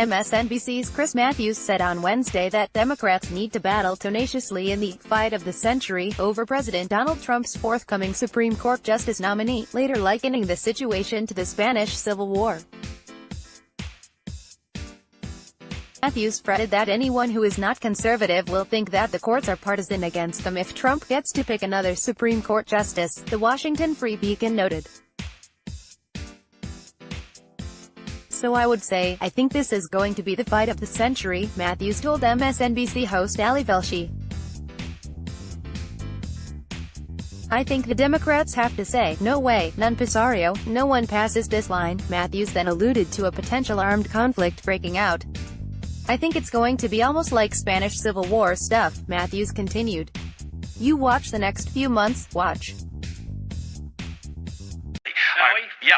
MSNBC's Chris Matthews said on Wednesday that Democrats need to battle tenaciously in the fight of the century over President Donald Trump's forthcoming Supreme Court Justice nominee, later likening the situation to the Spanish Civil War. Matthews fretted that anyone who is not conservative will think that the courts are partisan against them if Trump gets to pick another Supreme Court justice, the Washington Free Beacon noted. "So I would say, I think this is going to be the fight of the century," Matthews told MSNBC host Ali Velshi. "I think the Democrats have to say, no way, non passario, no one passes this line." Matthews then alluded to a potential armed conflict breaking out. "I think it's going to be almost like Spanish Civil War stuff," Matthews continued. "You watch the next few months, watch." Yeah.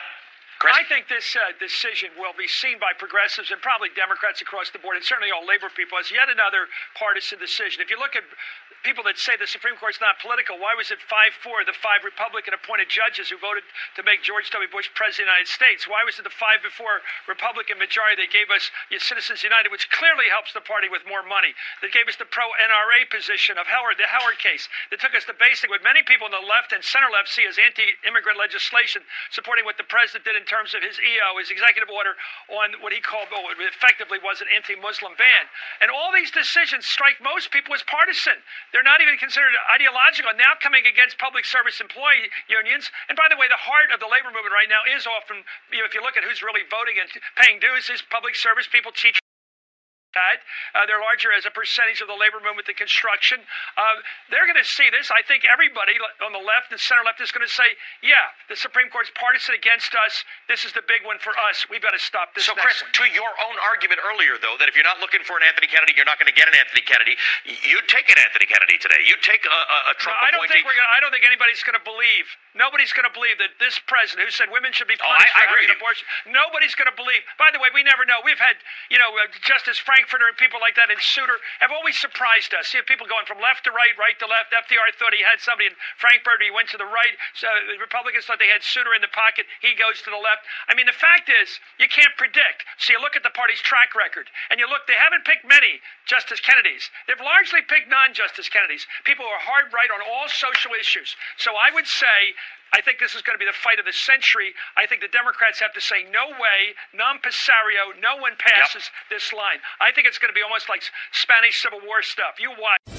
Chris? I think this decision will be seen by progressives and probably Democrats across the board, and certainly all labor people, as yet another partisan decision. If you look at people that say the Supreme Court's not political, why was it 5-4, the 5 Republican-appointed judges who voted to make George W. Bush president of the United States? Why was it the 5-4 Republican majority that gave us Citizens United, which clearly helps the party with more money, that gave us the pro-NRA position of the Howard case, that took us to basically what many people on the left and center-left see as anti-immigrant legislation, supporting what the president did in terms of his his executive order on what he called, what effectively was an anti-Muslim ban. And all these decisions strike most people as partisan. They're not even considered ideological, now coming against public service employee unions. And by the way, the heart of the labor movement right now is often, if you look at who's really voting and paying dues, is public service people, teachers. They're larger as a percentage of the labor movement than construction. They're going to see this. I think everybody on the left and center left is going to say, yeah, the Supreme Court's partisan against us. This is the big one for us. We've got to stop this. So, Chris, to your own argument earlier, though, that if you're not looking for an Anthony Kennedy, you're not going to get an Anthony Kennedy. You'd take an Anthony Kennedy today. You'd take a Trump appointee. I don't think anybody's going to believe. Nobody's going to believe that this president, who said women should be punished for having an abortion, nobody's going to believe. By the way, we never know. We've had, Justice Frankfurter and people like that, and Souter have always surprised us. You have people going from left to right, right to left. FDR thought he had somebody in Frankfurter. He went to the right. So the Republicans thought they had Souter in the pocket. He goes to the left. I mean, the fact is, you can't predict. So you look at the party's track record, and you look, they haven't picked many Justice Kennedys. They've largely picked non-Justice Kennedys, people who are hard right on all social issues. So I would say, I think this is going to be the fight of the century. I think the Democrats have to say, no way, non passario, no one passes this line. I think it's going to be almost like Spanish Civil War stuff. You watch.